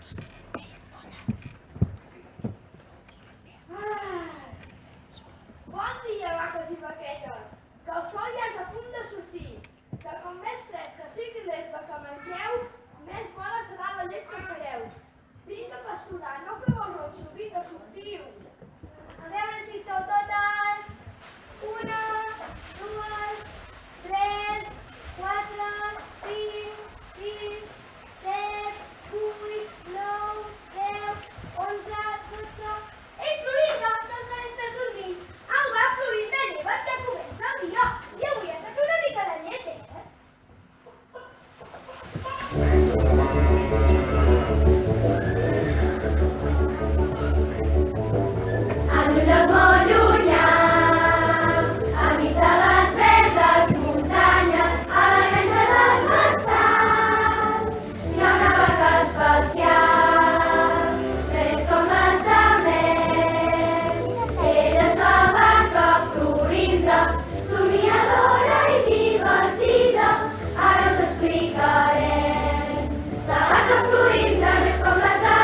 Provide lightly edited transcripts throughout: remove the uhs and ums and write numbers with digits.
Bon dia, vaques i vaquetes, que el sol ja és a punt de sortir, que com més fresca sigui l'herba que mengeu, més bona serà la llet que fareu. Vinga a pasturar, no feu el ronso, vinga, sortiu. A veure si sou totes. 1, 2, 3, 4, 5, 6, 7, 8, 9, 10, 11, 12... Ei, Florinda, no estàs dormint? Au, va, Florinda, lleva't, ja comença el dia. I avui has de fer una mica de llet, eh? En un lloc molt llunyà, enmig de les verdes muntanyes, a la granja del Marçal, hi ha una vaca especial, més com les demés. Ella és la vaca Florinda, somiadora i divertida, ara us explicarem. La vaca Florinda no és com les demés.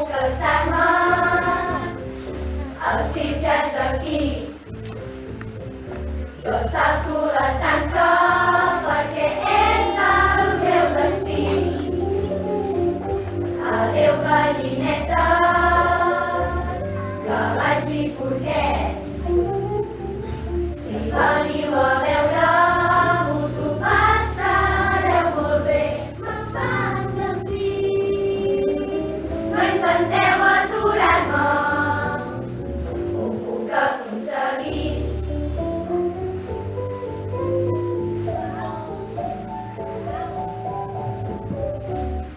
puc estar-me, el circ ja és aquí. Jo salto la tanca perquè és el meu destí. Adéu gallinetes, cavalls i porquers, si veniu a veure'm us ho passareu molt bé. Me'n vaig al circ, no intenteu aturar-me, ho puc aconseguir.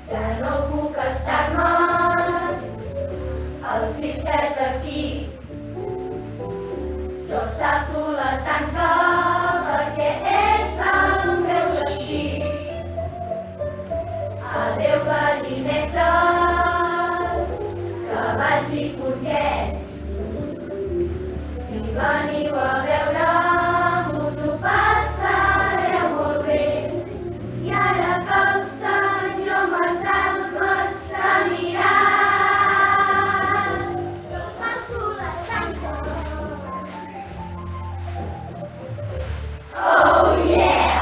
Ja no puc estar-me, el circ ja és aquí. Jo salto la tanca perquè és el meu destí. Adéu gallinetes, cavalls i porquets, si veniu a veure'm us ho passareu molt bé. I ara que el senyor Marçal m'està mirant, jo salto la tanca. Oh yeah!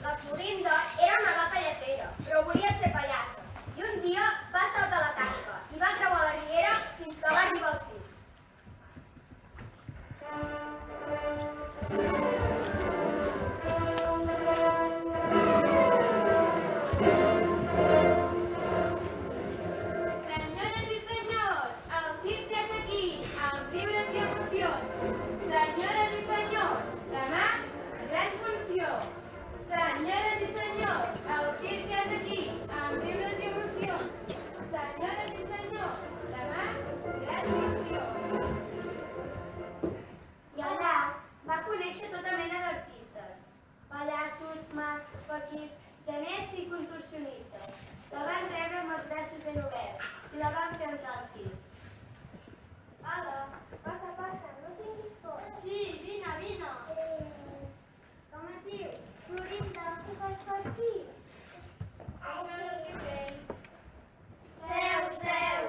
La Florinda era una gata lletera, però volia ser pallassa. I un dia va saltar la tanca i va creuar la riera fins que va arribar al circ. Senyores i senyors, el circ ja és aquí, amb riures i emocions. Senyores i senyors, demà, gran funció. Senyores i senyors, el circ ja és aquí, amb riures i emocions. Senyores i senyors, demà, gran funció. I allà va conèixer tota mena d'artistes, pallassos, mags, faquirs, genets i contorsionistes. La van rebre amb els braços ben oberts i la van fer entrar al circ. Hola, passa, no tinguis por. Sí, vine, vine. Com et dius? Florinda, què fas per aquí? A veure què fem. Seu, seu.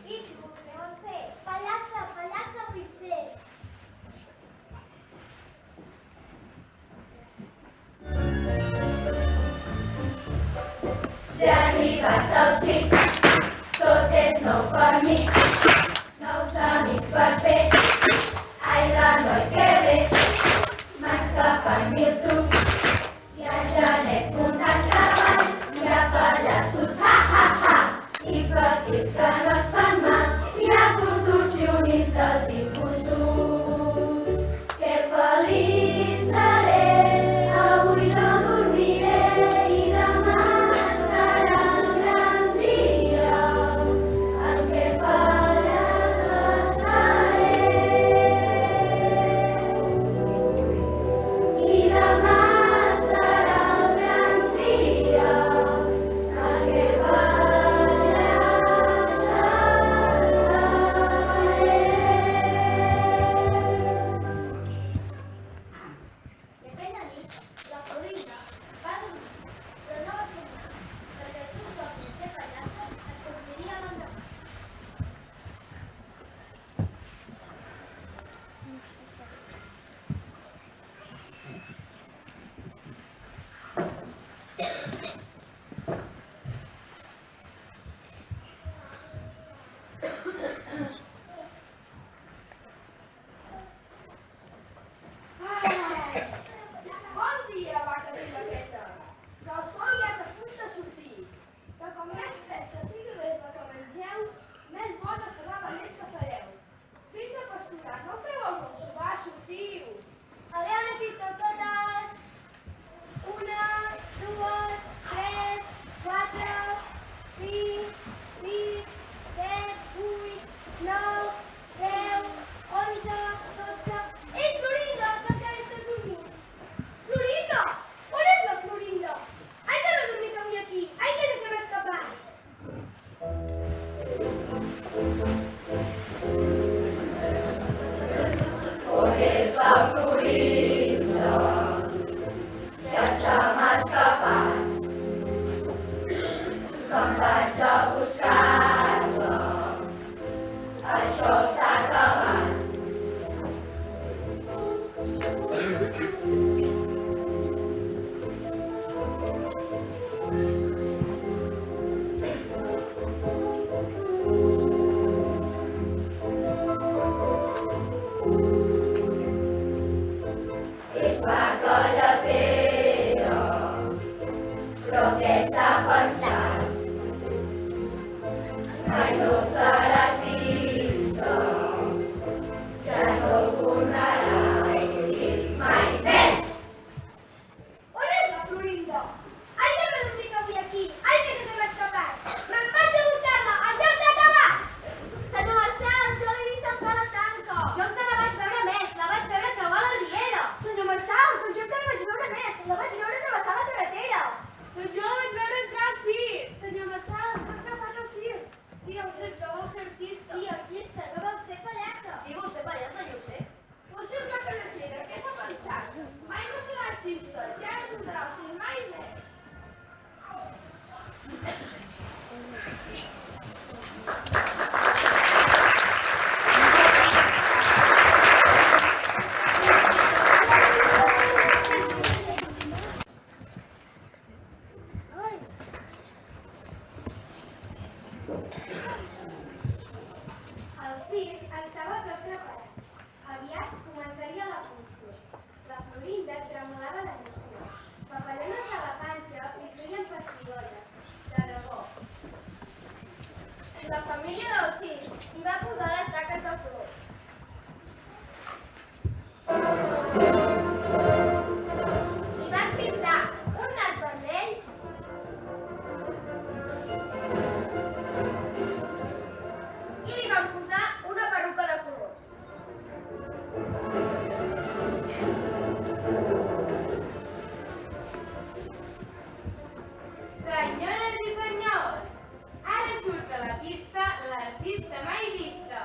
I tu, què vols ser? Pallassa, vull ser. Ja ha arribat el circ, tot és nou per mi. Nous amics per fer, ai renoi que bé. Mags que fan mil trucs, hi ha genets muntant cavalls, hi ha pallassos, ha ha ha, i faquirs que no es fan mal, hi ha contorsionistes i fossos. Que feliç seré, avui no dormiré i demà serà un gran dia en què pallassa seré. La vaig veure travessar la carretera. Doncs jo la vaig veure entrar al circ. Senyor Marçal, s'ha escapat al circ. Sí, el circ, que vol ser artista. Sí, artista, no vol ser pallassa. Sí, vol ser pallassa, jo ho sé. Però si és la carretera, què s'ha pensat? Mai no serà artista, ja no tindrà el circ mai més. El circ estava tot preparat. Aviat començaria la funció. La Florinda tremolava d'emoció. Papallones a la panxa li feien pessigolles. De debò. La família del circ hi va posar les taques de color. Li van pintar un nas vermell i li van posar una perruca de colors. Senyores i senyors, ara surt a la pista l'artista mai vista.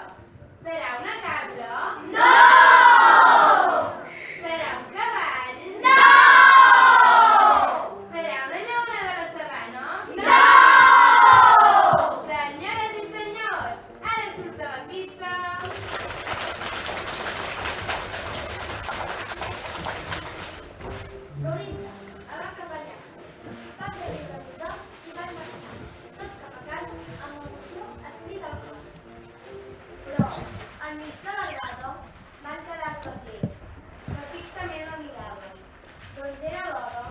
Serà una cabra? No! Serà un cavall? No! Serà una lleona de la sabana? No! Senyores i senyors, ara surt a la pista... Florinda, abans cap allà. Va fer riure a tothom i van marxar. Tots cap a casa amb l'emoció escrita al cor. Però, enmig de la grada, van quedar els vaquers, que fixament la miraven. Doncs era l'hora